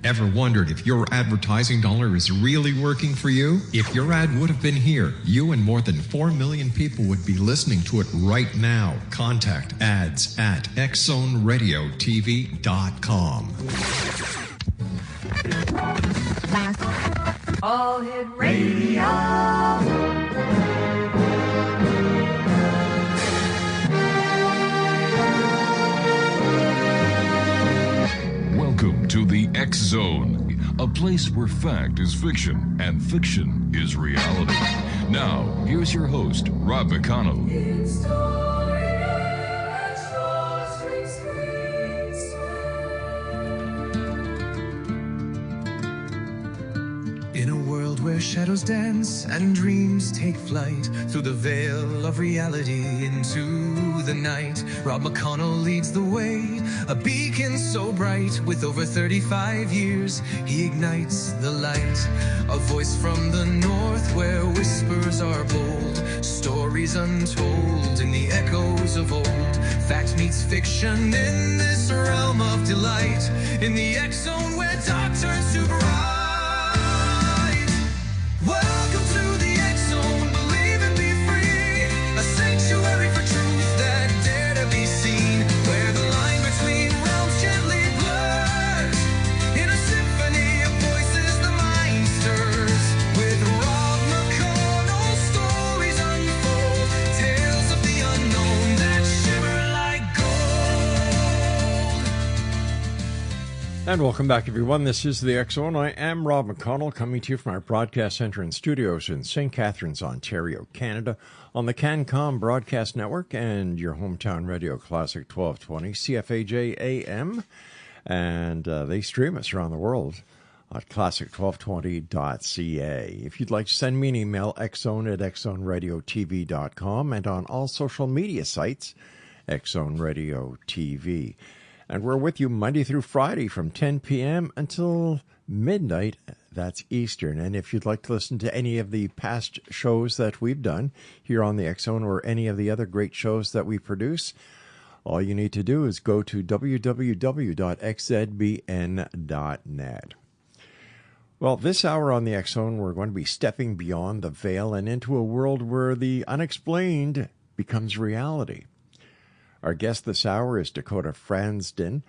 Ever wondered if your advertising dollar is really working for you? If your ad would have been here, you and more than 4 million people would be listening to it right now. Contact ads at xzoneradiotv.com. All Hit Radio. Welcome to the X Zone, a place where fact is fiction and fiction is reality. Now, here's your host, Rob McConnell. In a world where shadows dance and dreams take flight through the veil of reality into the night, Rob McConnell leads the way, a beacon so bright. With over 35 years, he ignites the light. A voice from the north where whispers are bold, stories untold in the echoes of old. Fact meets fiction in this realm of delight, in the X Zone where dark turns to bright. Welcome to the X Zone, believe and be free, a sanctuary for truth that dare to be seen, where the line between realms gently blurs, in a symphony of voices the mind stirs, with Rob McConnell stories unfold, tales of the unknown that shimmer like gold. And welcome back, everyone. This is the X Zone. I am Rob McConnell, coming to you from our broadcast center and studios in St. Catharines, Ontario, Canada, on the CanCom Broadcast Network and your hometown radio, Classic 1220, CFAJ AM. And they stream us around the world at classic1220.ca. If you'd like to send me an email, xzone at xzoneradiotv.com, and on all social media sites, Xzone Radio TV. And we're with you Monday through Friday from 10 p.m. until midnight. That's Eastern. And if you'd like to listen to any of the past shows that we've done here on the X Zone or any of the other great shows that we produce, all you need to do is go to www.xzbn.net. Well, this hour on the X Zone, we're going to be stepping beyond the veil and into a world where the unexplained becomes reality. Our guest this hour is Dakota Frandsen,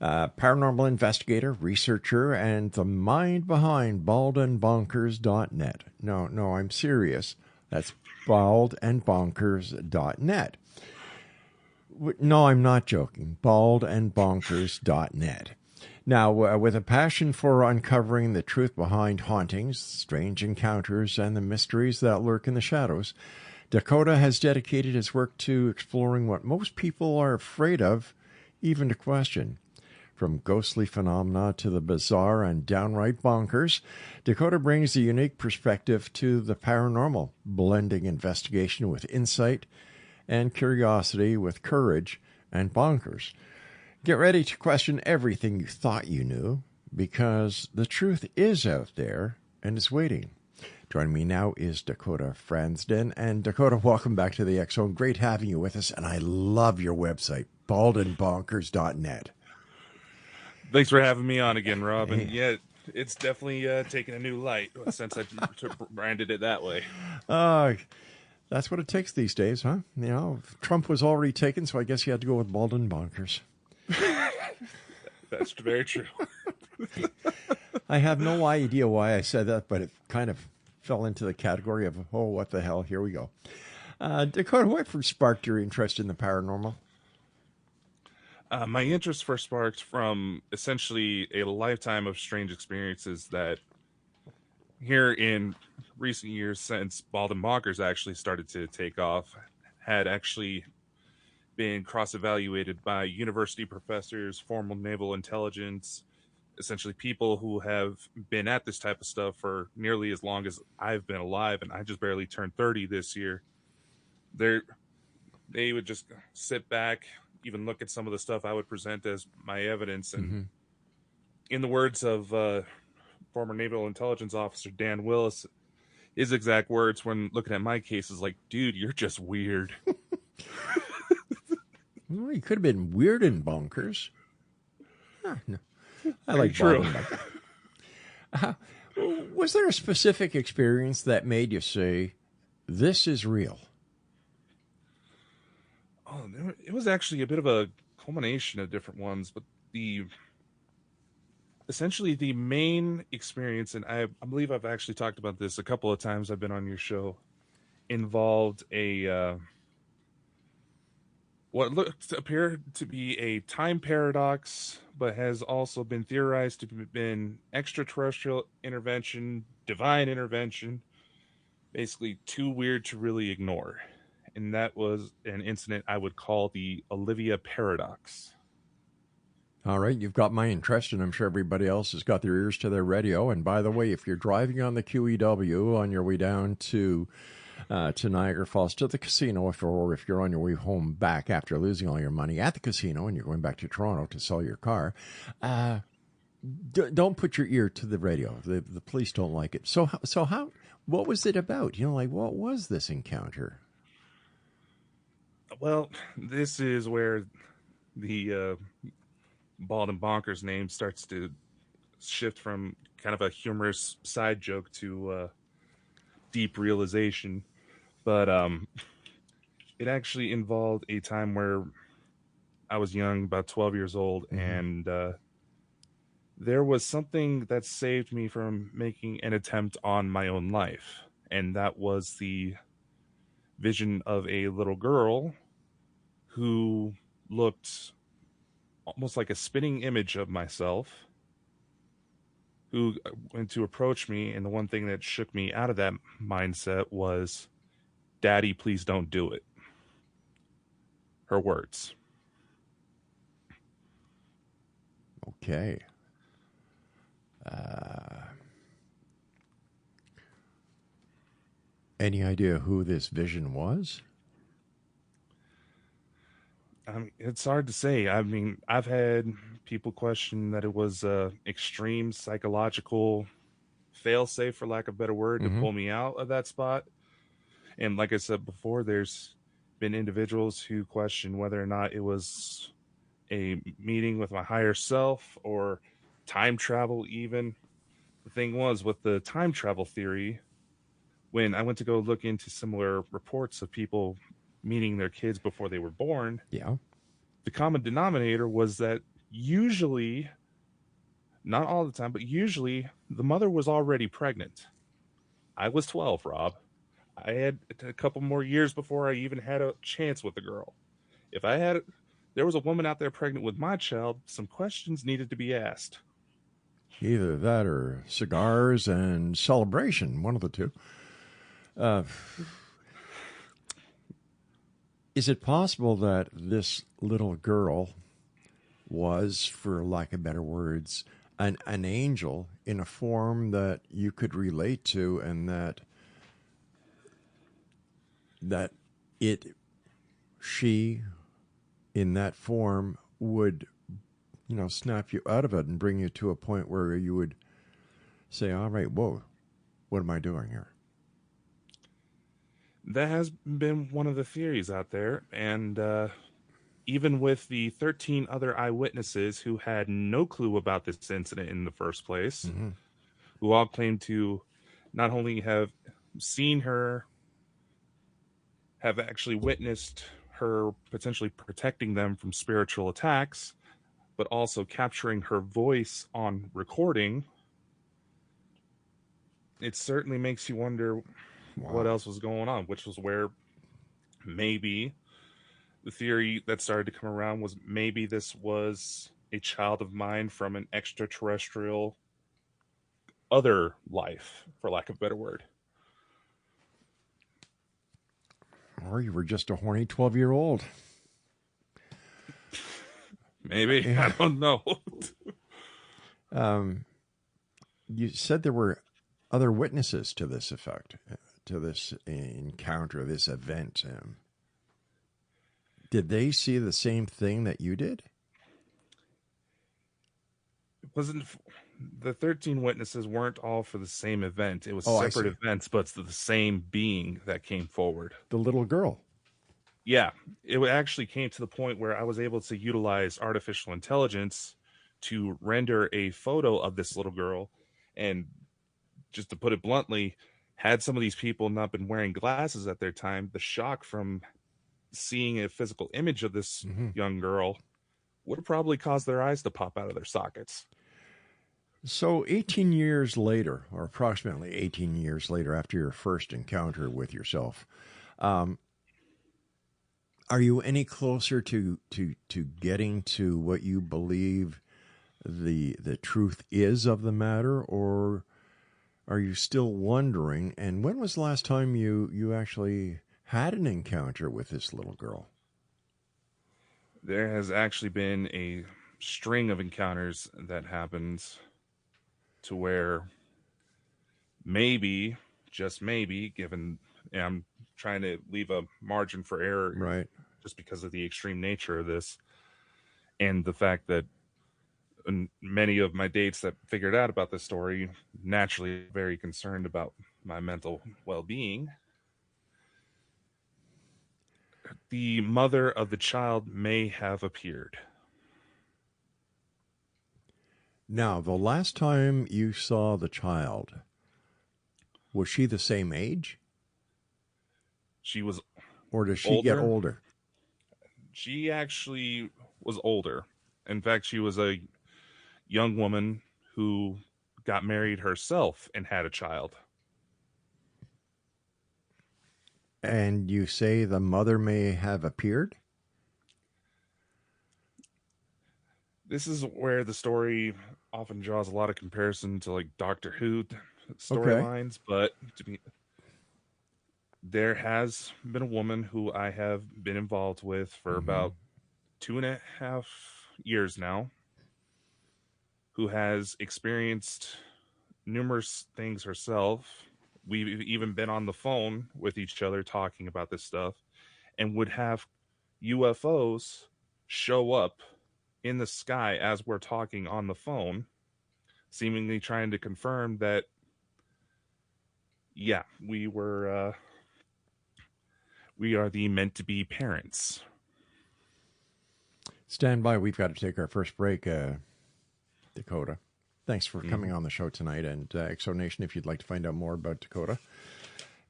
paranormal investigator, researcher, and the mind behind baldandbonkers.net. No, I'm serious. That's baldandbonkers.net. No, I'm not joking. Baldandbonkers.net. Now, with a passion for uncovering the truth behind hauntings, strange encounters, and the mysteries that lurk in the shadows, Dakota has dedicated his work to exploring what most people are afraid of, even to question. From ghostly phenomena to the bizarre and downright bonkers, Dakota brings a unique perspective to the paranormal, blending investigation with insight and curiosity with courage and bonkers. Get ready to question everything you thought you knew, because the truth is out there and is waiting. Joining me now is Dakota Frandsen. And Dakota, welcome back to the X Zone. Great having you with us. And I love your website, baldandbonkers.net. Thanks for having me on again, Rob. And yeah, it's definitely taken a new light since I branded it that way. That's what it takes these days, huh? You know, Trump was already taken, so I guess you had to go with Bald and Bonkers. That's very true. I have no idea why I said that, but it kind of fell into the category of, oh, what the hell, here we go. Dakota, what first sparked your interest in the paranormal? My interest first sparked from essentially a lifetime of strange experiences that here in recent years, since Bald and Bonkers actually started to take off, had actually been cross-evaluated by university professors, formal naval intelligence, essentially people who have been at this type of stuff for nearly as long as I've been alive, and I just barely turned 30 this year. They would just sit back, even look at some of the stuff I would present as my evidence, and in the words of former naval intelligence officer Dan Willis, his exact words when looking at my case is like, dude, you're just weird. Well, he could have been weird and bonkers. No. I like true. Was there a specific experience that made you say, this is real? Oh, it was actually a bit of a culmination of different ones, but essentially the main experience, and I believe I've actually talked about this a couple of times I've been on your show, involved a what looked to appear to be a time paradox, but has also been theorized to have been extraterrestrial intervention, divine intervention, basically too weird to really ignore. And that was an incident I would call the Olivia paradox. All right, you've got my interest, and I'm sure everybody else has got their ears to their radio. And by the way, if you're driving on the QEW on your way down to Niagara Falls to the casino, or if you're on your way home back after losing all your money at the casino and you're going back to Toronto to sell your car, don't put your ear to the radio. The police don't like it. So how? What was it about? What was this encounter? Well, this is where the Bald and Bonkers name starts to shift from kind of a humorous side joke to deep realization. But it actually involved a time where I was young, about 12 years old, and there was something that saved me from making an attempt on my own life, and that was the vision of a little girl who looked almost like a spinning image of myself, who went to approach me, and the one thing that shook me out of that mindset was, "Daddy, please don't do it." Her words. Okay. Any idea who this vision was? It's hard to say. I mean, I've had people question that it was extreme psychological fail-safe, for lack of a better word, to pull me out of that spot. And like I said before, there's been individuals who question whether or not it was a meeting with my higher self or time travel even. The thing was, with the time travel theory, when I went to go look into similar reports of people meeting their kids before they were born, the common denominator was that usually, not all the time, but usually the mother was already pregnant. I was 12, Rob. I had a couple more years before I even had a chance with the girl. If there was a woman out there pregnant with my child, some questions needed to be asked. Either that or cigars and celebration, one of the two. Is it possible that this little girl was, for lack of better words, an angel in a form that you could relate to, and that she in that form would, snap you out of it and bring you to a point where you would say, all right, whoa, what am I doing here? That has been one of the theories out there, and even with the 13 other eyewitnesses who had no clue about this incident in the first place, who all claimed to not only have seen her, have actually witnessed her potentially protecting them from spiritual attacks, but also capturing her voice on recording, it certainly makes you wonder what else was going on, which was where maybe the theory that started to come around was maybe this was a child of mine from an extraterrestrial other life, for lack of a better word. Or you were just a horny 12-year-old. Maybe. I don't know. You said there were other witnesses to this effect, to this encounter, this event. Did they see the same thing that you did? It wasn't. The 13 witnesses weren't all for the same event. It was separate events, but it's the same being that came forward. The little girl. Yeah. It actually came to the point where I was able to utilize artificial intelligence to render a photo of this little girl And just to put it bluntly, had some of these people not been wearing glasses at their time, the shock from seeing a physical image of this young girl would have probably caused their eyes to pop out of their sockets. So 18 years later, or approximately 18 years later after your first encounter with yourself, are you any closer to getting to what you believe the truth is of the matter, or are you still wondering? And when was the last time you actually had an encounter with this little girl? There has actually been a string of encounters that happened to where maybe, just maybe, given, and I'm trying to leave a margin for error, right, just because of the extreme nature of this and the fact that many of my dates that figured out about this story naturally very concerned about my mental well-being. The mother of the child may have appeared. Now, the last time you saw the child, was she the same age? She was Or does she older. get older? She actually was older. In fact, she was a young woman who got married herself and had a child. And you say the mother may have appeared? This is where the story often draws a lot of comparison to like Doctor Who storylines, but there has been a woman who I have been involved with for about 2.5 years now, who has experienced numerous things herself. We've even been on the phone with each other talking about this stuff, and would have UFOs show up in the sky as we're talking on the phone, seemingly trying to confirm that, yeah, we are the meant to be parents. Stand by. We've got to take our first break, Dakota. Thanks for coming on the show tonight. And Exonation, if you'd like to find out more about Dakota,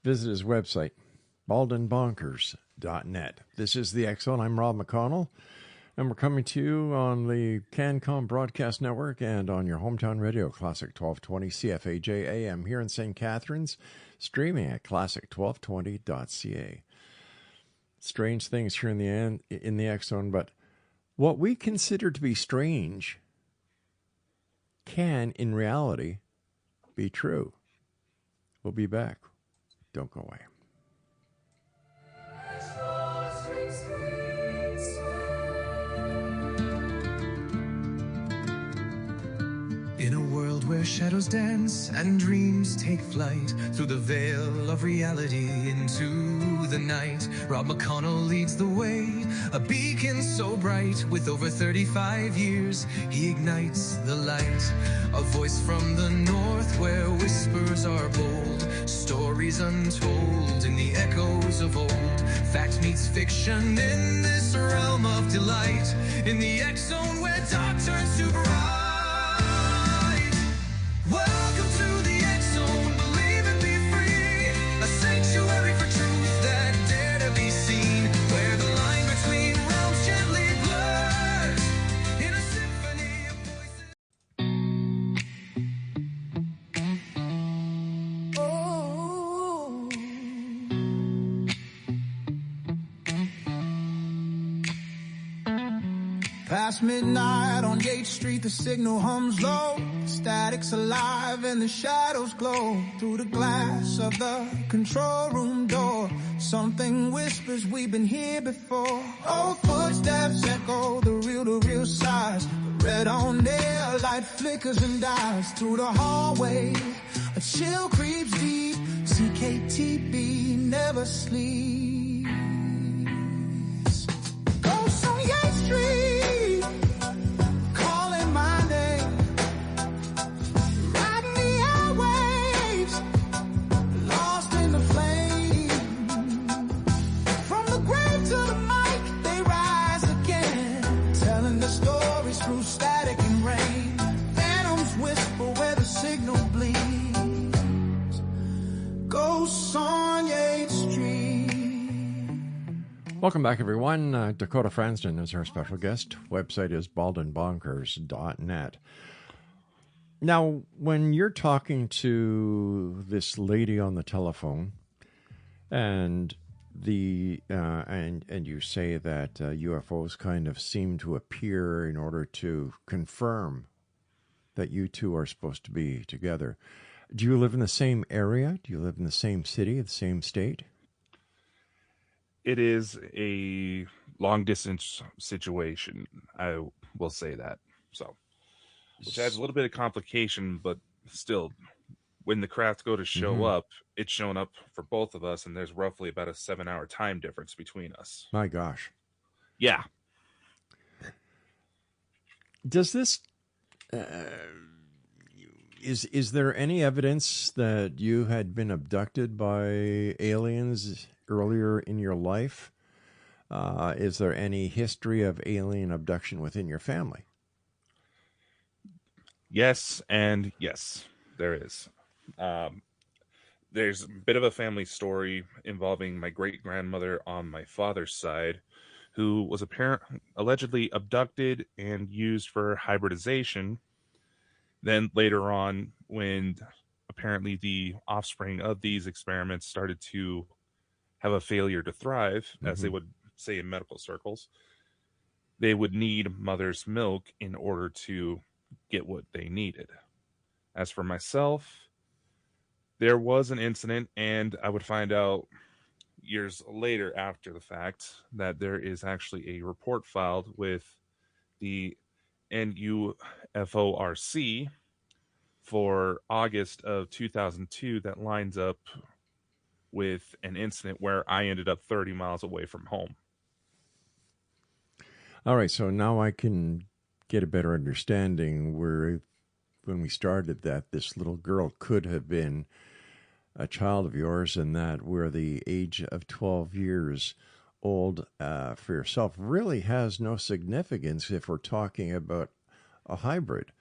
visit his website, baldenbonkers.net. This is the X-Zone. I'm Rob McConnell, and we're coming to you on the CanCom Broadcast Network and on your hometown radio, Classic 1220 CFAJ AM here in St. Catharines, streaming at classic1220.ca. Strange things here in the X-Zone, but what we consider to be strange can, in reality, be true. We'll be back. Don't go away. In a world where shadows dance and dreams take flight through the veil of reality into the night, Rob McConnell leads the way, a beacon so bright. With over 35 years, he ignites the light. A voice from the north where whispers are bold, stories untold in the echoes of old. Fact meets fiction in this realm of delight, in the X-Zone where dark turns to bright. Welcome to the X-Zone, believe and be free, a sanctuary for truth that dare to be seen, where the line between realms gently blurs, in a symphony of voices. Oh. Past midnight on Yates Street, the signal hums low. Static's alive and the shadows glow through the glass of the control room door. Something whispers, we've been here before. Old footsteps echo the real size. The red on air, light flickers and dies through the hallway. A chill creeps deep. CKTB never sleeps. Ghosts on Yates Street. Through static and rain, phantoms whisper where the signal bleeds. Welcome back, everyone. Dakota Frandsen is our special guest. Website is baldandbonkers.net. Now, when you're talking to this lady on the telephone, and and you say that UFOs kind of seem to appear in order to confirm that you two are supposed to be together, do you live in the same area? Do you live in the same city, the same state? It is a long distance situation. I will say that. So, which adds a little bit of complication, but still, when the craft go to show up, it's shown up for both of us, and there's roughly about a 7-hour time difference between us. My gosh. Yeah. Does this is there any evidence that you had been abducted by aliens earlier in your life? Is there any history of alien abduction within your family? Yes, and yes, there is. There's a bit of a family story involving my great-grandmother on my father's side, who was allegedly abducted and used for hybridization. Then later on, when apparently the offspring of these experiments started to have a failure to thrive, as they would say in medical circles, they would need mother's milk in order to get what they needed. As for myself, there was an incident, and I would find out years later after the fact that there is actually a report filed with the NUFORC for August of 2002 that lines up with an incident where I ended up 30 miles away from home. All right, so now I can get a better understanding where, when we started, that this little girl could have been a child of yours, and that where the age of 12 years old for yourself really has no significance if we're talking about a hybrid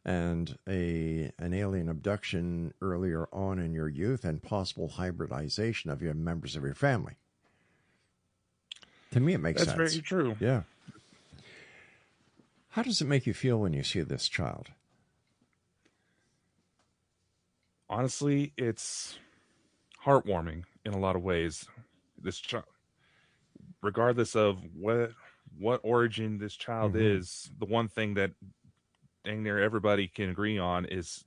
and an alien abduction earlier on in your youth and possible hybridization of your members of your family. To me, it makes sense. That's very true. Yeah. How does it make you feel when you see this child? Honestly, it's heartwarming in a lot of ways. This child, regardless of what origin this child is, the one thing that dang near everybody can agree on is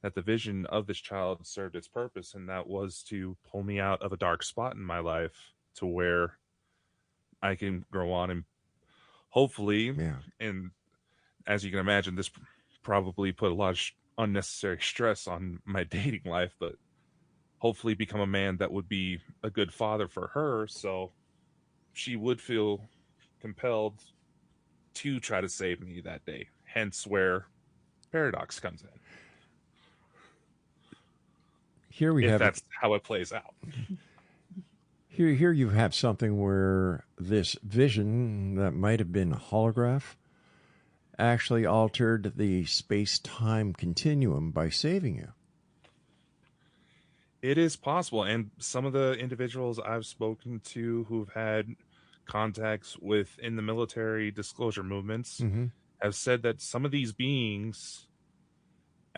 that the vision of this child served its purpose, and that was to pull me out of a dark spot in my life to where I can grow on and hopefully, and as you can imagine, this probably put a lot of unnecessary stress on my dating life, but hopefully become a man that would be a good father for her, so she would feel compelled to try to save me that day. Hence where paradox comes in. Here we have that's how it plays out. Here you have something where this vision that might have been a holograph actually altered the space-time continuum by saving you. It is possible, and some of the individuals I've spoken to who've had contacts within the military disclosure movements have said that some of these beings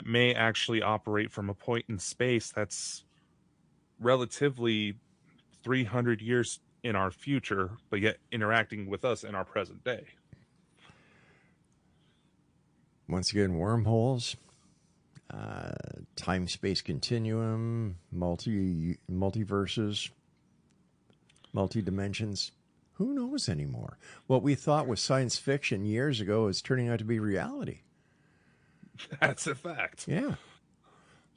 may actually operate from a point in space that's relatively 300 years in our future, but yet interacting with us in our present day. Once again, wormholes, time-space continuum, multiverses, multi-dimensions. Who knows anymore? What we thought was science fiction years ago is turning out to be reality. That's a fact. Yeah.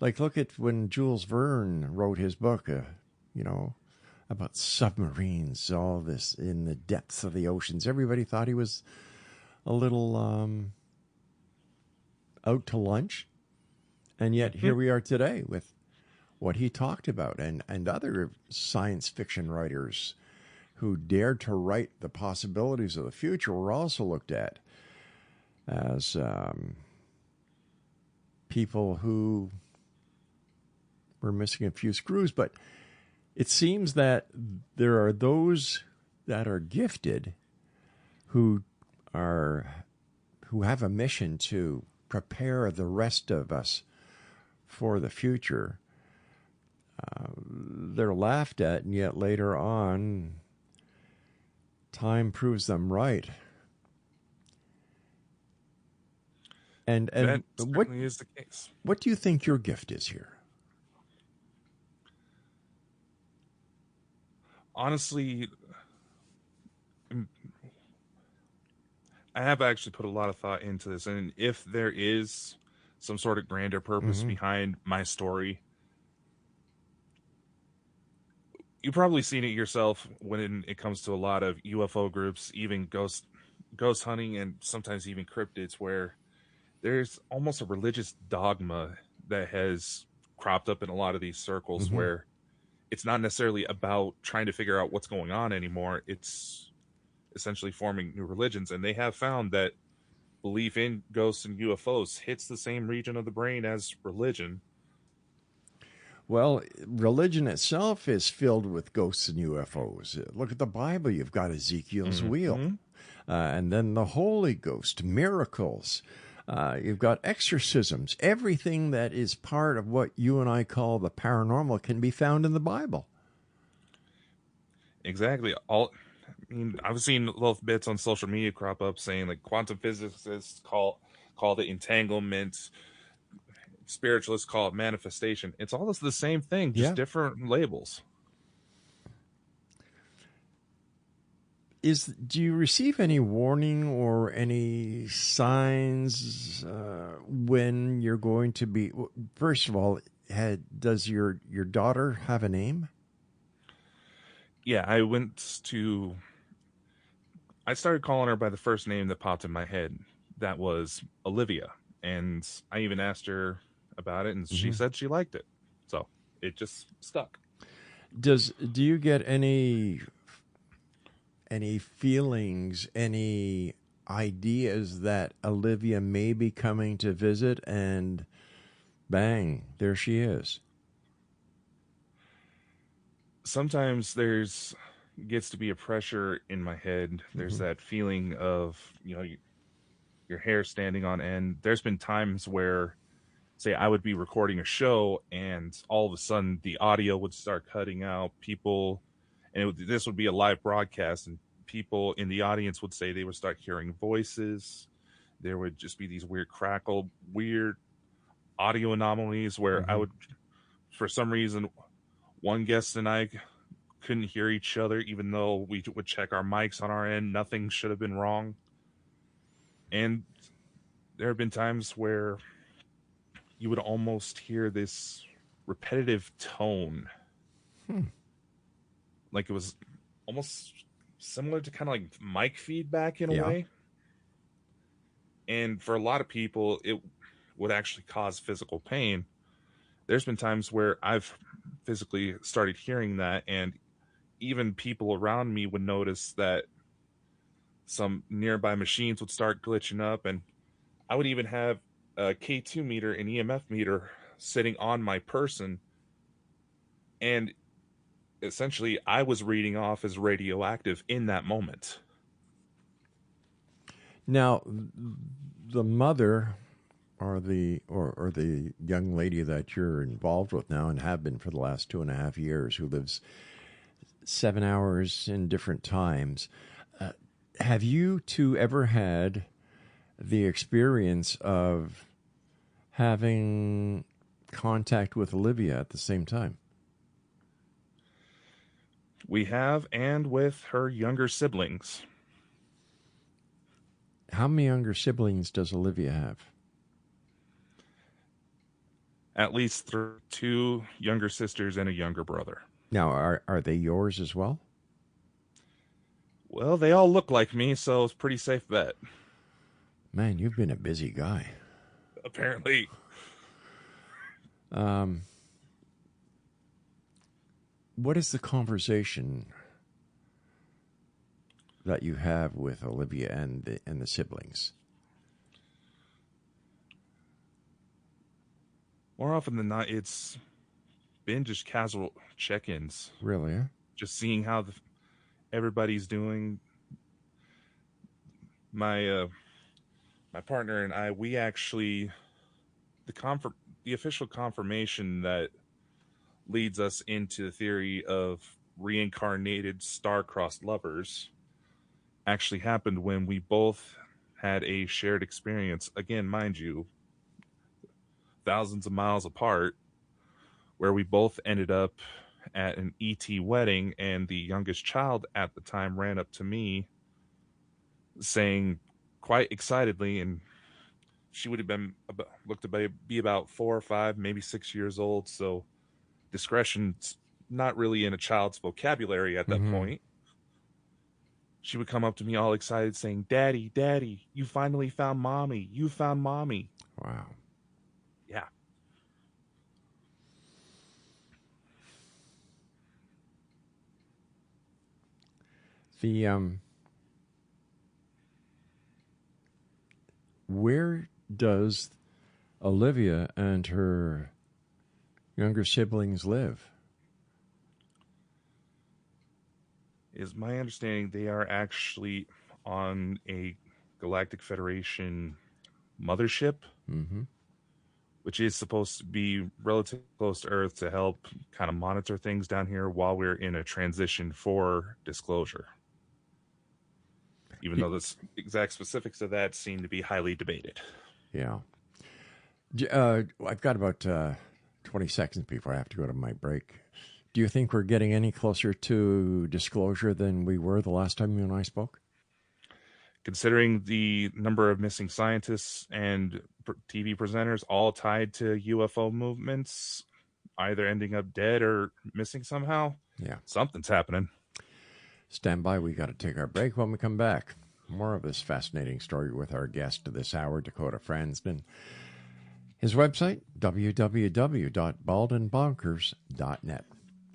Like, look at when Jules Verne wrote his book, about submarines, all this in the depths of the oceans. Everybody thought he was a little out to lunch. And yet here we are today with what he talked about, and other science fiction writers who dared to write the possibilities of the future were also looked at as people who were missing a few screws. But it seems that there are those that are gifted, who have a mission to prepare the rest of us for the future, they're laughed at, and yet later on, time proves them right. And That what certainly is the case. what do you think your gift is here? Honestly, I have actually put a lot of thought into this, and if there is some sort of grander purpose behind my story, you've probably seen it yourself when it comes to a lot of UFO groups, even ghost hunting, and sometimes even cryptids, where there's almost a religious dogma that has cropped up in a lot of these circles, where it's not necessarily about trying to figure out what's going on anymore. It's essentially forming new religions, and they have found that belief in ghosts and UFOs hits the same region of the brain as religion. Well, religion itself is filled with ghosts and UFOs. Look at the Bible. You've got Ezekiel's wheel, and then the Holy Ghost, miracles. You've got exorcisms. Everything that is part of what you and I call the paranormal can be found in the Bible. Exactly. I've seen little bits on social media crop up saying like quantum physicists call it entanglement, spiritualists call it manifestation. It's all the same thing, just different labels. Do you receive any warning or any signs when you're going to be? First of all, does your daughter have a name? Yeah, I started calling her by the first name that popped in my head. That was Olivia, and I even asked her about it, and she said she liked it, so it just stuck. Do you get any feelings, any ideas that Olivia may be coming to visit, and bang, there she is? Sometimes gets to be a pressure in my head. There's that feeling of, your hair standing on end. There's been times where, say, I would be recording a show and all of a sudden the audio would start cutting out. People, and this would be a live broadcast, and people in the audience would say they would start hearing voices. There would just be these weird weird audio anomalies where I would, for some reason, one guest and I couldn't hear each other, even though we would check our mics on our end. Nothing should have been wrong. And there have been times where you would almost hear this repetitive tone. Like it was almost similar to kind of like mic feedback in a way. And for a lot of people, it would actually cause physical pain. There's been times where I've physically started hearing that, and even people around me would notice that some nearby machines would start glitching up, and I would even have a K2 meter and EMF meter sitting on my person, and essentially I was reading off as radioactive in that moment. Now, the mother or the young lady that you're involved with now and have been for the last 2.5 years, who lives 7 hours in different times, have you two ever had the experience of having contact with Olivia at the same time? We have, and with her younger siblings. How many younger siblings does Olivia have? At least 2 younger sisters and a younger brother. Now, are they yours as well? Well, they all look like me, so it's a pretty safe bet. Man, you've been a busy guy. Apparently. What is the conversation that you have with Olivia and the siblings? More often than not, it's been just casual check-ins. Really? Huh? Just seeing how everybody's doing, my my partner and I, we actually the official confirmation that leads us into the theory of reincarnated star-crossed lovers actually happened when we both had a shared experience. Again, mind you, thousands of miles apart, where we both ended up at an ET wedding, and the youngest child at the time ran up to me saying quite excitedly, and she would have been looked to be about 4 or 5, maybe 6 years old, so discretion's not really in a child's vocabulary at that point. She would come up to me all excited saying, "Daddy, Daddy, you finally found Mommy. You found Mommy." Wow. Yeah. Where does Olivia and her younger siblings live? Is my understanding they are actually on a Galactic Federation mothership, which is supposed to be relatively close to Earth to help kind of monitor things down here while we're in a transition for disclosure. Even though the exact specifics of that seem to be highly debated. Yeah. I've got about 20 seconds before I have to go to my break. Do you think we're getting any closer to disclosure than we were the last time you and I spoke? Considering the number of missing scientists and TV presenters all tied to UFO movements, either ending up dead or missing somehow, something's happening. Stand by. We got to take our break. When we come back, more of this fascinating story with our guest this hour, Dakota Frandsen. His website, www.baldandbonkers.net.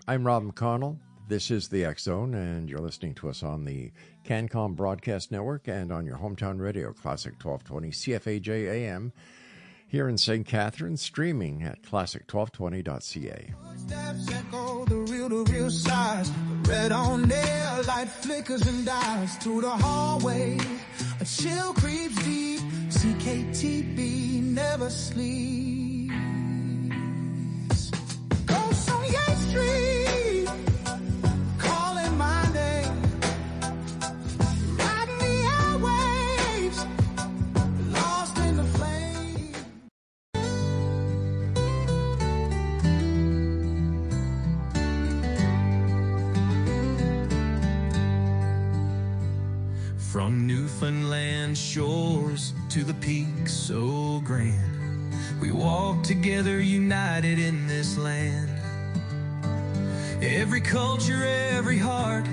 I'm Rob McConnell. This is the X Zone, and you're listening to us on the CanCom Broadcast Network and on your hometown radio, Classic 1220 CFAJ AM, here in St. Catharines, streaming at classic1220.ca. Steps echo the real size. The red on nail light flickers and dies through the hallway. A chill creeps deep. CKTB never sleeps. Ghosts on Yates Street, calling my name. Riding the airwaves, lost in the flame. From Newfoundland shores to the peaks so grand, we walk together united in this land. Every culture, every heart,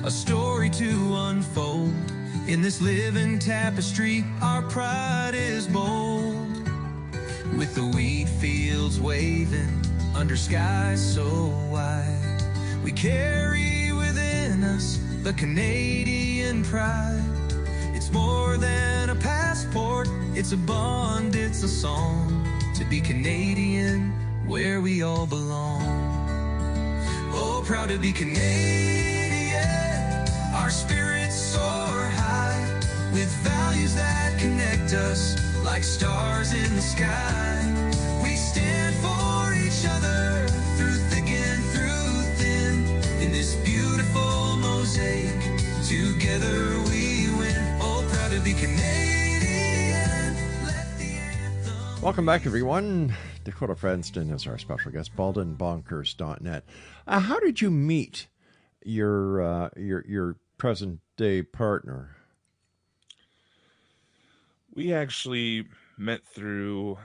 a story to unfold. In this living tapestry, our pride is bold. With the wheat fields waving under skies so wide, we carry within us the Canadian pride. It's more than a passport, it's a bond, it's a song. To be Canadian, where we all belong. Oh, proud to be Canadian, our spirits soar high, with values that connect us like stars in the sky. We stand for each other through thick and through thin, in this beautiful mosaic, together we win. Oh, proud to be Canadian. Let the anthem... Welcome back, everyone. Dakota Frandsen is our special guest, baldandbonkers.net. How did you meet your present-day partner? We actually met through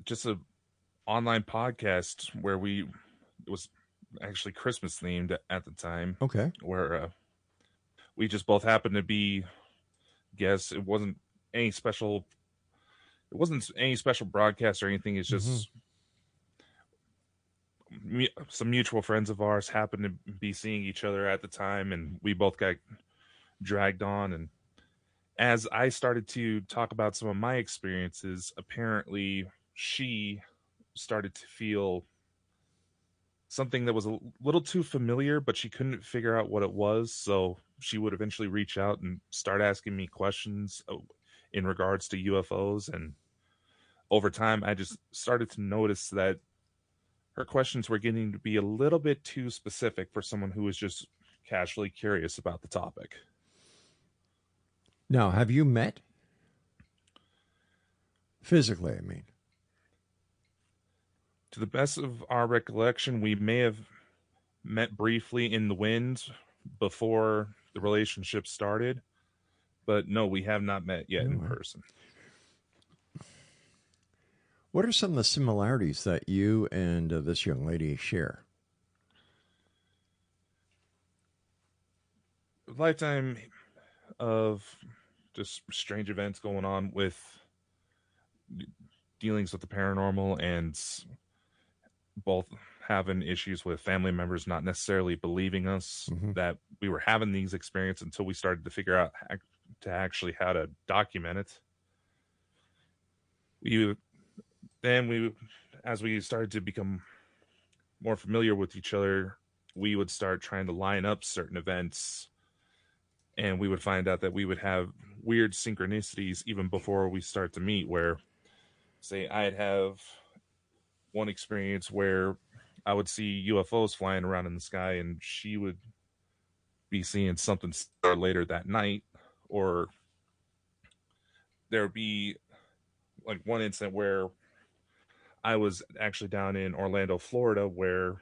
just a online podcast where it was actually Christmas themed at the time. Okay. Where we just both happened to be guests. It wasn't any special broadcast or anything. It's just some mutual friends of ours happened to be seeing each other at the time, and we both got dragged on. And as I started to talk about some of my experiences, apparently she started to feel something that was a little too familiar, but she couldn't figure out what it was. So she would eventually reach out and start asking me questions in regards to UFOs. And over time, I just started to notice that her questions were getting to be a little bit too specific for someone who was just casually curious about the topic. Now, have you met? Physically, I mean. To the best of our recollection, we may have met briefly in the wind before the relationship started, but no, we have not met yet in person. What are some of the similarities that you and this young lady share? A lifetime of just strange events going on with dealings with the paranormal, and both having issues with family members not necessarily believing us that we were having these experiences until we started to figure out how to document it. As we started to become more familiar with each other, we would start trying to line up certain events, and we would find out that we would have weird synchronicities even before we start to meet, where, say, I'd have one experience where I would see UFOs flying around in the sky, and she would be seeing something later that night. Or there would be like one incident where I was actually down in Orlando, Florida, where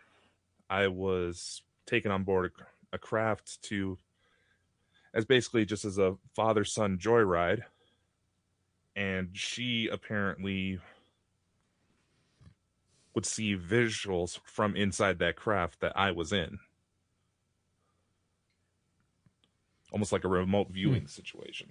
I was taken on board a craft as basically just as a father-son joyride. And she apparently would see visuals from inside that craft that I was in. Almost like a remote viewing situation.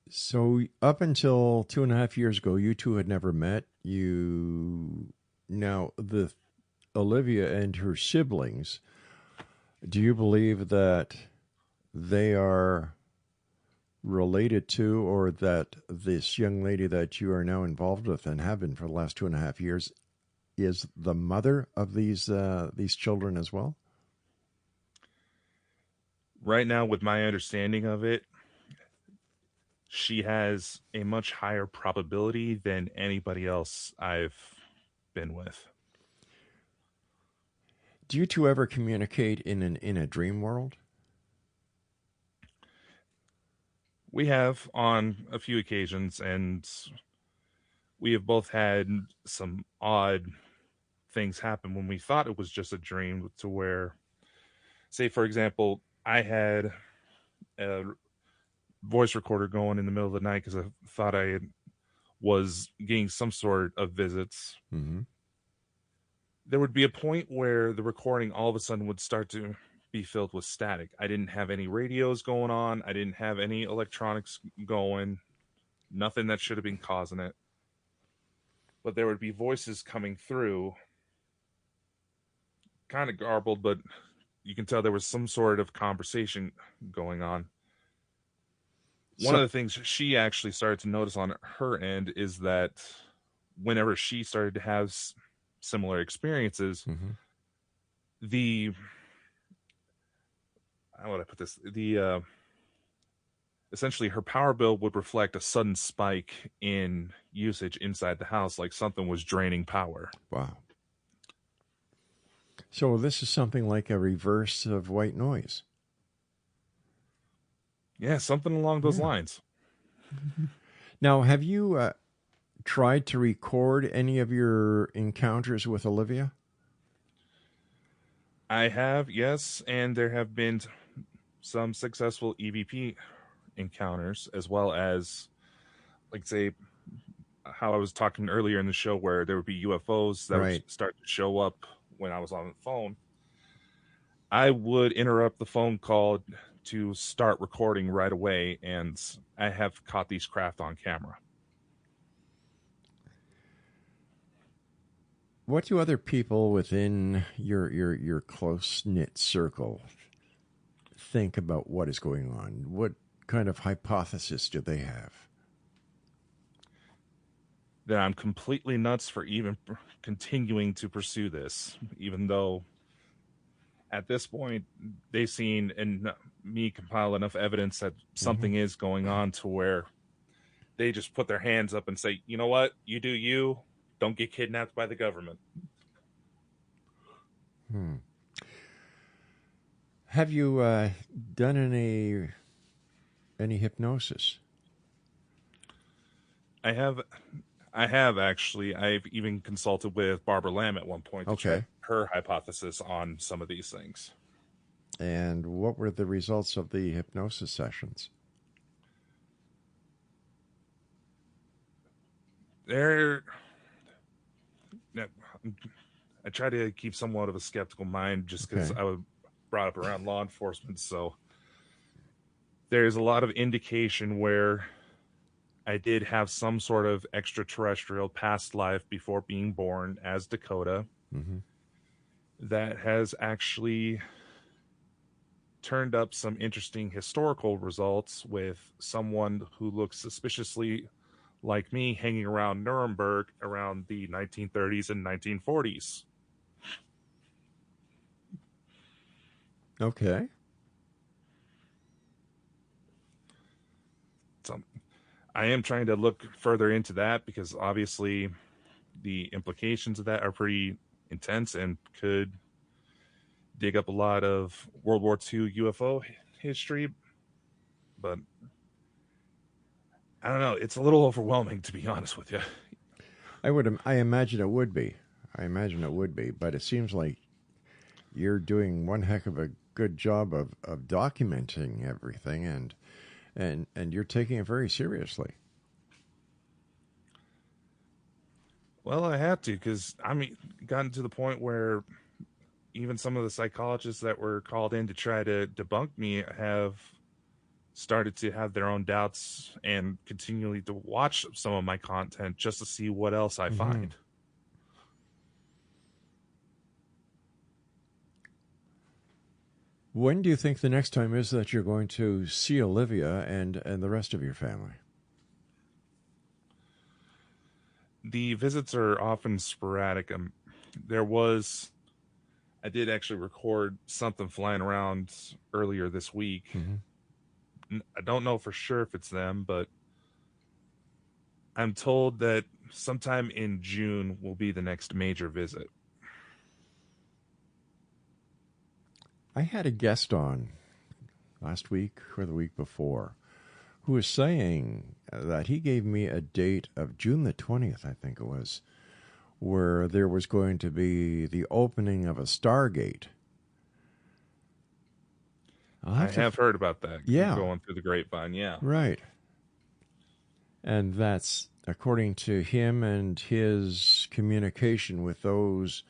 So up until 2.5 years ago, you two had never met. Now, the Olivia and her siblings, do you believe that they are related to, or that this young lady that you are now involved with and have been for the last 2.5 years is the mother of these children as well? Right now, with my understanding of it, she has a much higher probability than anybody else I've been with. Do you two ever communicate in a dream world? We have on a few occasions, and we have both had some odd things happen when we thought it was just a dream, to where, say, for example, I had a voice recorder going in the middle of the night because I thought I was getting some sort of visits. Mm-hmm. There would be a point where the recording all of a sudden would start to be filled with static. I didn't have any radios going on. I didn't have any electronics going. Nothing that should have been causing it. But there would be voices coming through, kind of garbled, but you can tell there was some sort of conversation going on. One of the things she actually started to notice on her end is that whenever she started to have similar experiences, how would I put this? Essentially her power bill would reflect a sudden spike in usage inside the house, like something was draining power. Wow. So this is something like a reverse of white noise. Yeah, something along those lines. Now, have you tried to record any of your encounters with Olivia? I have, yes, and there have been some successful EVP encounters, as well as, like, say, how I was talking earlier in the show, where there would be UFOs that would start to show up when I was on the phone. I would interrupt the phone call to start recording right away, and I have caught these craft on camera. What do other people within your close-knit circle think about what is going on? What kind of hypothesis do they have? that I'm completely nuts for even continuing to pursue this, even though at this point they've seen and me compile enough evidence that something is going on to where they just put their hands up and say, you know what, you do you, don't get kidnapped by the government. Have you done any hypnosis? I have actually. I've even consulted with Barbara Lamb at one point to check her hypothesis on some of these things. And what were the results of the hypnosis sessions? I try to keep somewhat of a skeptical mind just because I was brought up around law enforcement. So there's a lot of indication where I did have some sort of extraterrestrial past life before being born as Dakota that has actually turned up some interesting historical results with someone who looks suspiciously like me hanging around Nuremberg around the 1930s and 1940s. Okay. So I am trying to look further into that because obviously the implications of that are pretty intense and could dig up a lot of World War II UFO history. But I don't know. It's a little overwhelming, to be honest with you. I imagine it would be. But it seems like you're doing one heck of a good job of documenting everything, and you're taking it very seriously. Well, I have to, because gotten to the point where even some of the psychologists that were called in to try to debunk me have started to have their own doubts and continually to watch some of my content just to see what else I find. When do you think the next time is that you're going to see Olivia and the rest of your family? The visits are often sporadic. I did actually record something flying around earlier this week. I don't know for sure if it's them, but I'm told that sometime in June will be the next major visit. I had a guest on last week or the week before who was saying that he gave me a date of June the 20th, I think it was, where there was going to be the opening of a Stargate. I have heard about that. Yeah. Going through the grapevine, yeah. Right. And that's according to him and his communication with those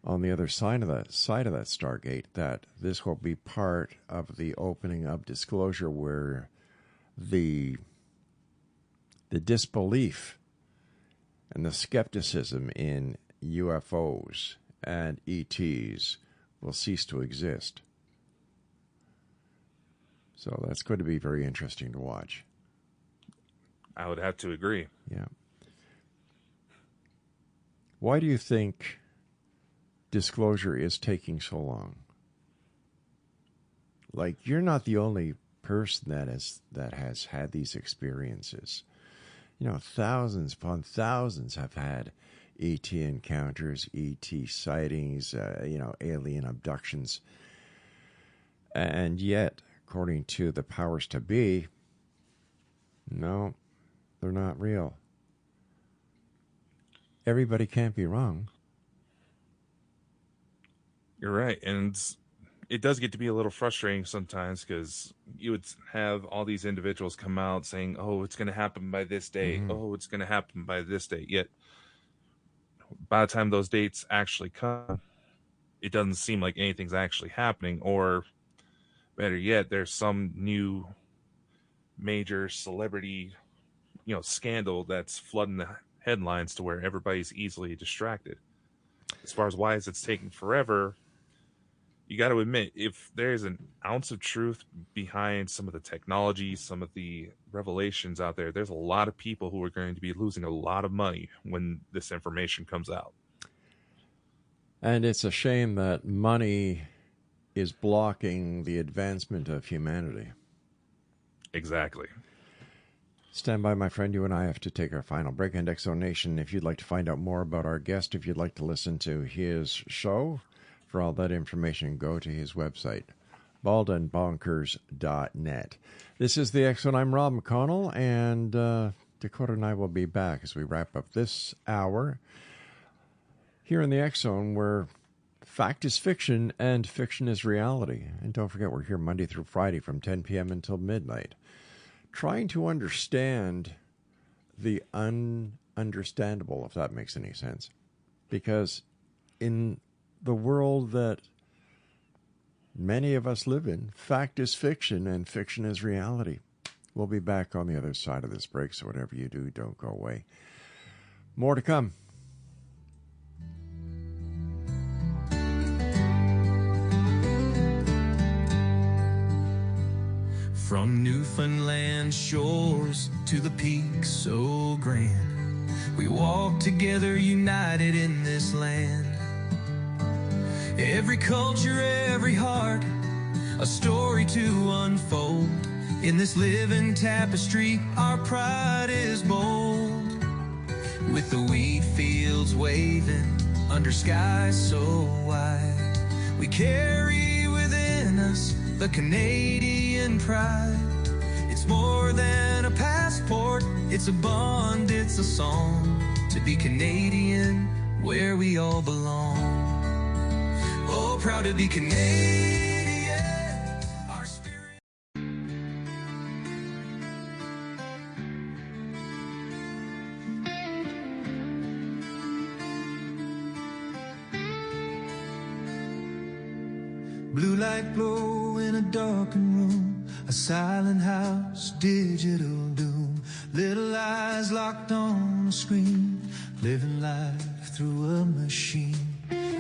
on the other side of that Stargate, that this will be part of the opening of disclosure where the disbelief and the skepticism in UFOs and ETs will cease to exist. So that's going to be very interesting to watch. I would have to agree. Yeah. Why do you think disclosure is taking so long? Like, you're not the only person that has had these experiences. You know, thousands upon thousands have had ET encounters, ET sightings, alien abductions. And yet, according to the powers to be, no, they're not real. Everybody can't be wrong. You're right. And it does get to be a little frustrating sometimes because you would have all these individuals come out saying, oh, it's going to happen by this date. Oh, it's going to happen by this date. Yet by the time those dates actually come, it doesn't seem like anything's actually happening. Or better yet, there's some new major celebrity, scandal that's flooding the headlines to where everybody's easily distracted. As far as why is it's taking forever, you got to admit, if there's an ounce of truth behind some of the technology, some of the revelations out there, there's a lot of people who are going to be losing a lot of money when this information comes out. And it's a shame that money is blocking the advancement of humanity. Exactly. Stand by, my friend. You and I have to take our final break. And Exonation, if you'd like to find out more about our guest, if you'd like to listen to his show, for all that information, go to his website, baldandbonkers.net. This is the X-Zone. I'm Rob McConnell, and Dakota and I will be back as we wrap up this hour here in the X-Zone, where fact is fiction and fiction is reality. And don't forget, we're here Monday through Friday from 10 p.m. until midnight, trying to understand the ununderstandable, if that makes any sense. Because in the world that many of us live in, fact is fiction and fiction is reality. We'll be back on the other side of this break, so whatever you do, don't go away. More to come. From Newfoundland shores to the peaks so grand, we walk together united in this land. Every culture, every heart, a story to unfold. In this living tapestry, our pride is bold. With the wheat fields waving under skies so wide, we carry within us the Canadian pride. It's more than a passport, it's a bond, it's a song. To be Canadian, where we all belong. Oh, proud to be Canadian, our spirit. Blue light glow in a darkened room, a silent house, digital doom. Little eyes locked on a screen, living life through a machine.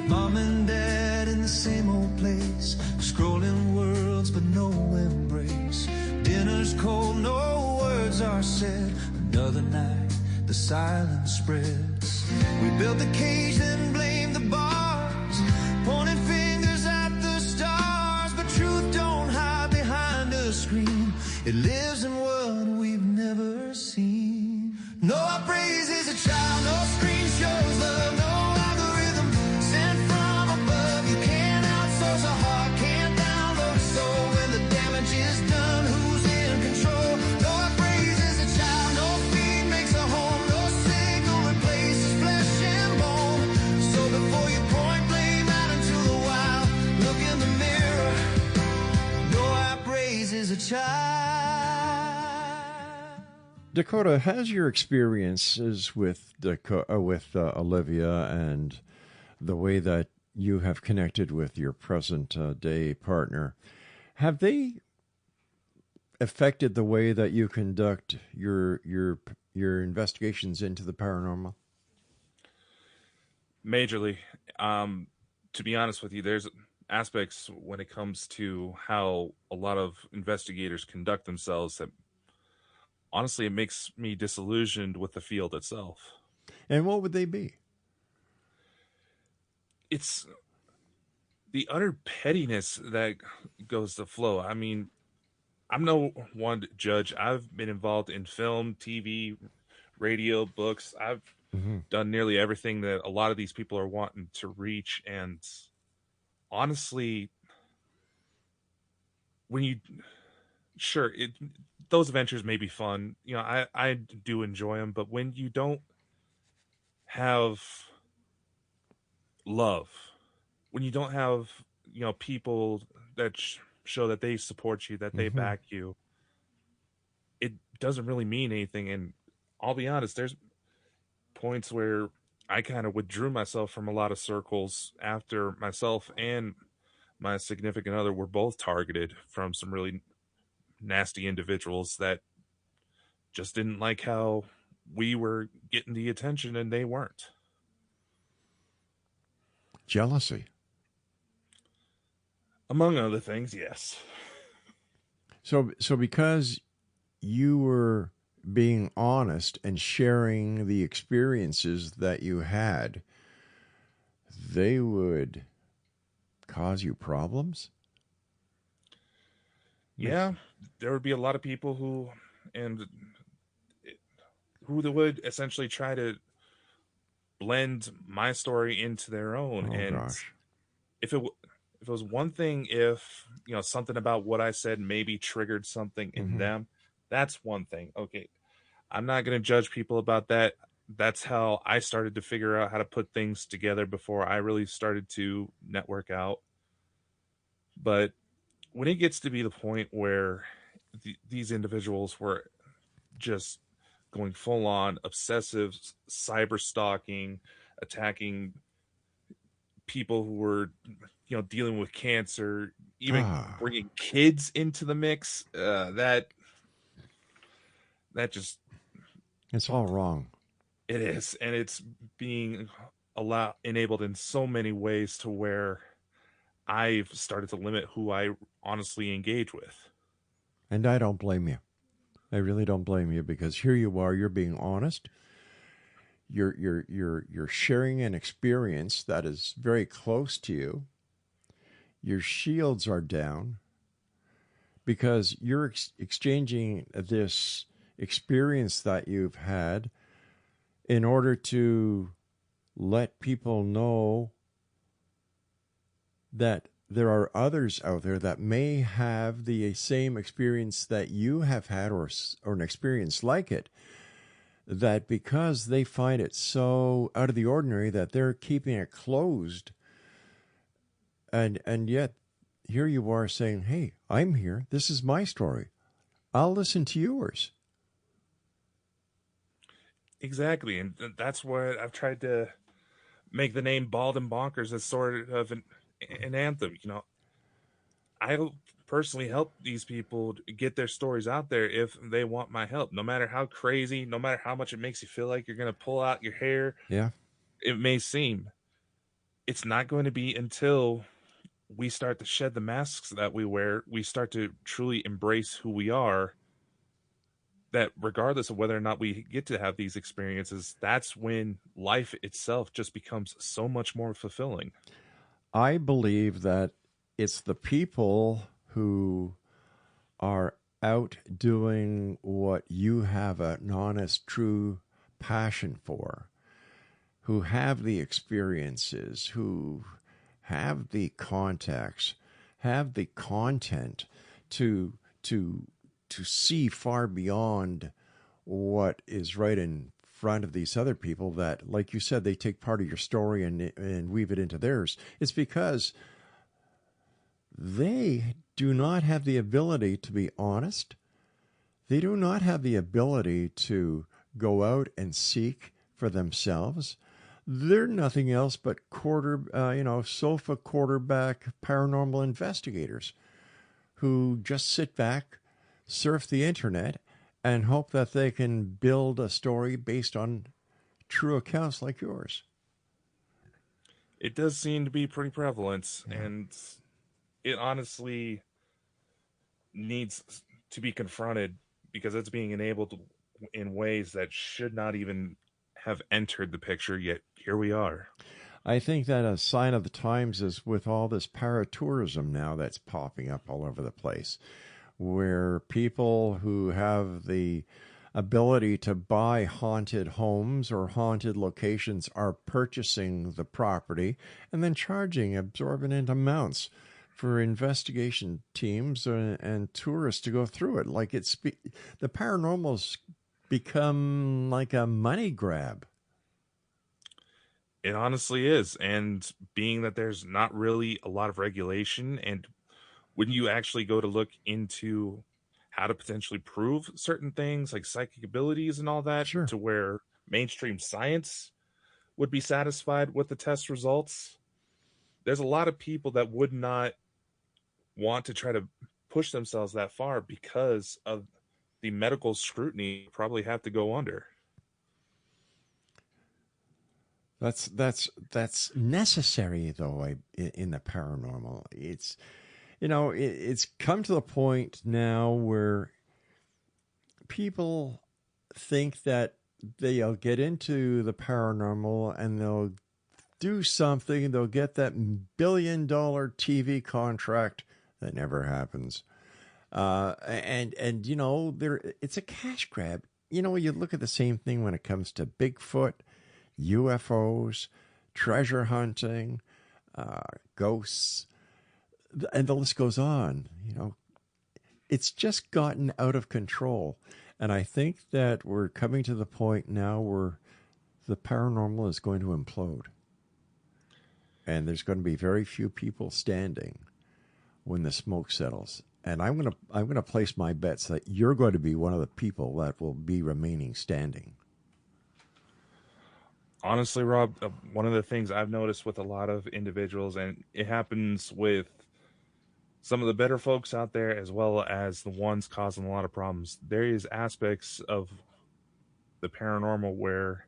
Mom and dad in the same old place, scrolling worlds but no embrace. Dinner's cold, no words are said. Another night, the silence spreads. We built the cage, then blamed the bars, pointing fingers at the stars. But truth don't hide behind a screen, it lives in what we've never seen. No praise is a child, no screen shows love, no algorithm sent from above. You can't outsource a heart, can't download a soul. When the damage is done, who's in control? No praise is a child, no feed makes a home, no signal replaces flesh and bone. So before you point blame out into the wild, look in the mirror. No praise is a child. Dakota, has your experiences with Olivia and the way that you have connected with your present day partner, have they affected the way that you conduct your investigations into the paranormal? Majorly. To be honest with you, there's aspects when it comes to how a lot of investigators conduct themselves that honestly it makes me disillusioned with the field itself. And what would they be? It's the utter pettiness that goes to flow. I mean, I'm no one to judge. I've been involved in film, TV, radio, books. I've done nearly everything that a lot of these people are wanting to reach. And honestly, when you, sure, those adventures may be fun. You know, I do enjoy them. But when you don't have love, when you don't have, you know, people that show that they support you, that they back you, it doesn't really mean anything. And I'll be honest, there's points where I kind of withdrew myself from a lot of circles after myself and my significant other were both targeted from some really nasty individuals that just didn't like how we were getting the attention and they weren't. Jealousy. Among other things, yes. So because you were being honest and sharing the experiences that you had, they would cause you problems? Yeah, there would be a lot of people and who would essentially try to blend my story into their own. Oh And gosh. if it w- if it was one thing, if something about what I said maybe triggered something in Mm-hmm. them, that's one thing. Okay, I'm not going to judge people about that. That's how I started to figure out how to put things together before I really started to network out. But when it gets to be the point where these individuals were just going full on obsessive cyber stalking, attacking people who were dealing with cancer, even Ah, bringing kids into the mix, that just it's all wrong. it is, and it's being enabled in so many ways to where I've started to limit who I honestly engage with. And I don't blame you. I really don't blame you, because here you are, you're being honest. You're sharing an experience that is very close to you. Your shields are down because you're exchanging this experience that you've had in order to let people know that there are others out there that may have the same experience that you have had, or an experience like it, that because they find it so out of the ordinary that they're keeping it closed. And yet here you are saying, hey, I'm here, this is my story, I'll listen to yours. Exactly, and that's what I've tried to make the name Bald and Bonkers as sort of an anthem. I personally help these people get their stories out there if they want my help. No matter how crazy, no matter how much it makes you feel like you're going to pull out your hair, Yeah. it may seem. It's not going to be until we start to shed the masks that we wear, we start to truly embrace who we are, that regardless of whether or not we get to have these experiences, that's when life itself just becomes so much more fulfilling. I believe that it's the people who are out doing what you have an honest, true passion for, who have the experiences, who have the contacts, have the content to to to see far beyond what is right in front of these other people, that, like you said, they take part of your story and weave it into theirs. It's because they do not have the ability to be honest. They do not have the ability to go out and seek for themselves. They're nothing else but sofa quarterback paranormal investigators who just sit back, surf the internet, and hope that they can build a story based on true accounts like yours. It does seem to be pretty prevalent, Yeah. and it honestly needs to be confronted because it's being enabled in ways that should not even have entered the picture, yet here we are. I think that a sign of the times is with all this paratourism now that's popping up all over the place, where people who have the ability to buy haunted homes or haunted locations are purchasing the property and then charging exorbitant amounts for investigation teams and tourists to go through it. Like the paranormal's become like a money grab. It honestly is. And being that there's not really a lot of regulation, and when you actually go to look into how to potentially prove certain things like psychic abilities and all that, Sure. to where mainstream science would be satisfied with the test results, there's a lot of people that would not want to try to push themselves that far because of the medical scrutiny probably have to go under. That's necessary though. In the paranormal, it's it's come to the point now where people think that they'll get into the paranormal and they'll do something, they'll get that $1 billion TV contract that never happens. And it's a cash grab. You look at the same thing when it comes to Bigfoot, UFOs, treasure hunting, ghosts, and the list goes on. It's just gotten out of control. And I think that we're coming to the point now where the paranormal is going to implode. And there's going to be very few people standing when the smoke settles. And I'm going to place my bets that you're going to be one of the people that will be remaining standing. Honestly, Rob, one of the things I've noticed with a lot of individuals, and it happens with some of the better folks out there as well as the ones causing a lot of problems, there is aspects of the paranormal where,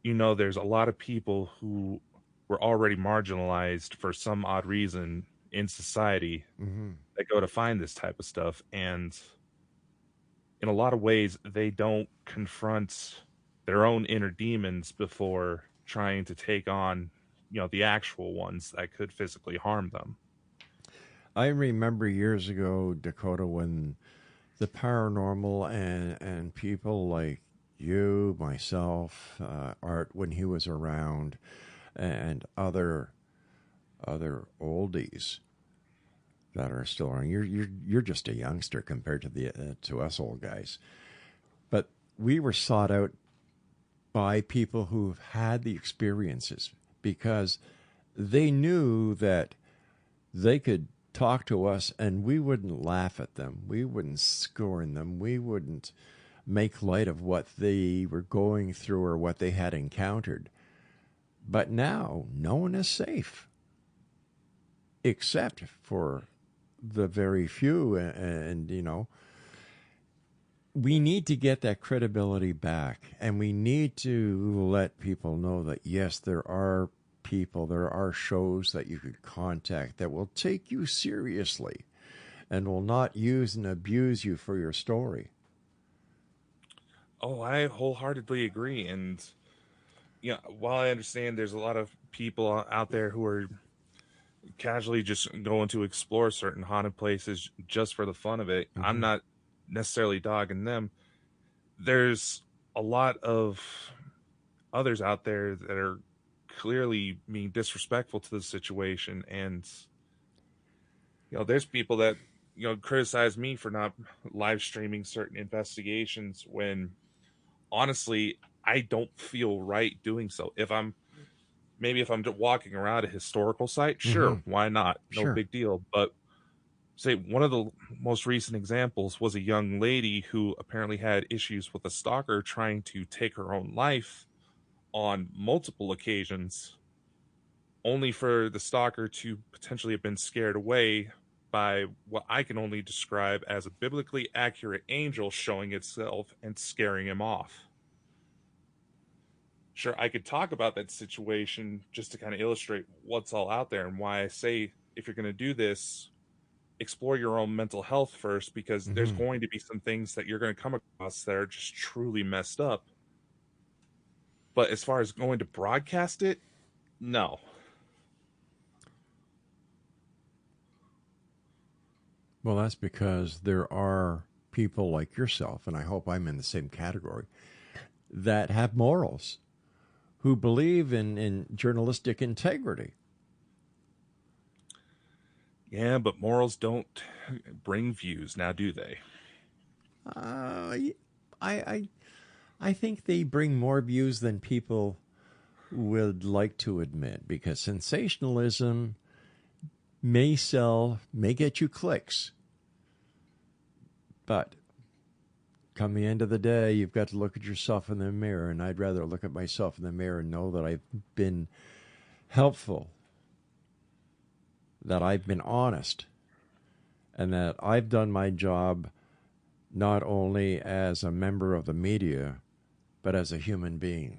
there's a lot of people who were already marginalized for some odd reason in society that go to find this type of stuff. And in a lot of ways, they don't confront their own inner demons before trying to take on, the actual ones that could physically harm them. I remember years ago, Dakota, when the paranormal and people like you, myself, Art, when he was around, and other oldies that are still around. You're just a youngster compared to us old guys, but we were sought out by people who've had the experiences because they knew that they could talk to us and we wouldn't laugh at them, we wouldn't scorn them, we wouldn't make light of what they were going through or what they had encountered. But now, no one is safe, except for the very few. And we need to get that credibility back. And we need to let people know that, yes, there are people, there are shows that you could contact that will take you seriously and will not use and abuse you for your story. Oh, I wholeheartedly agree. And while I understand there's a lot of people out there who are casually just going to explore certain haunted places just for the fun of it, I'm not necessarily dogging them. There's a lot of others out there that are clearly being disrespectful to the situation. And, there's people that, criticize me for not live streaming certain investigations when honestly, I don't feel right doing so. If I'm walking around a historical site, sure, why not? No big deal. But say one of the most recent examples was a young lady who apparently had issues with a stalker trying to take her own life on multiple occasions, only for the stalker to potentially have been scared away by what I can only describe as a biblically accurate angel showing itself and scaring him off. Sure, I could talk about that situation just to kind of illustrate what's all out there and why I say if you're going to do this, explore your own mental health first, because there's going to be some things that you're going to come across that are just truly messed up. But as far as going to broadcast it, no. Well, that's because there are people like yourself, and I hope I'm in the same category, that have morals, who believe in journalistic integrity. Yeah, but morals don't bring views now, do they? I think they bring more views than people would like to admit, because sensationalism may sell, may get you clicks. But come the end of the day, you've got to look at yourself in the mirror, and I'd rather look at myself in the mirror and know that I've been helpful, that I've been honest, and that I've done my job not only as a member of the media, but as a human being.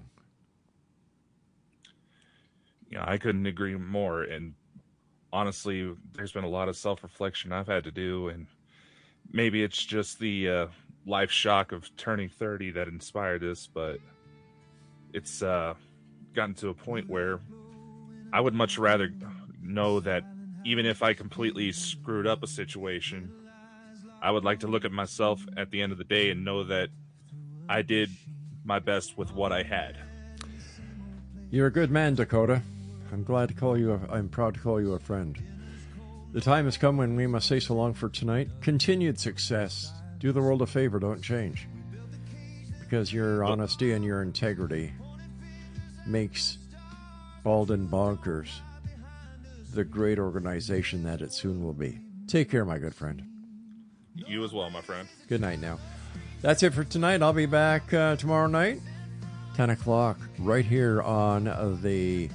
Yeah, I couldn't agree more. And honestly, there's been a lot of self-reflection I've had to do, and maybe it's just the life shock of turning 30 that inspired this, but it's gotten to a point where I would much rather know that even if I completely screwed up a situation, I would like to look at myself at the end of the day and know that I did my best with what I had. You're a good man, Dakota. I'm proud to call you a friend. The time has come when we must say so long for tonight. Continued success. Do the world a favor, don't change. Because your honesty and your integrity makes Bald and Bonkers the great organization that it soon will be. Take care, my good friend. You as well, my friend. Good night now. That's it for tonight. I'll be back tomorrow night, 10 o'clock, right here on the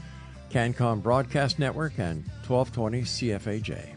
CanCom Broadcast Network and 1220 CFAJ.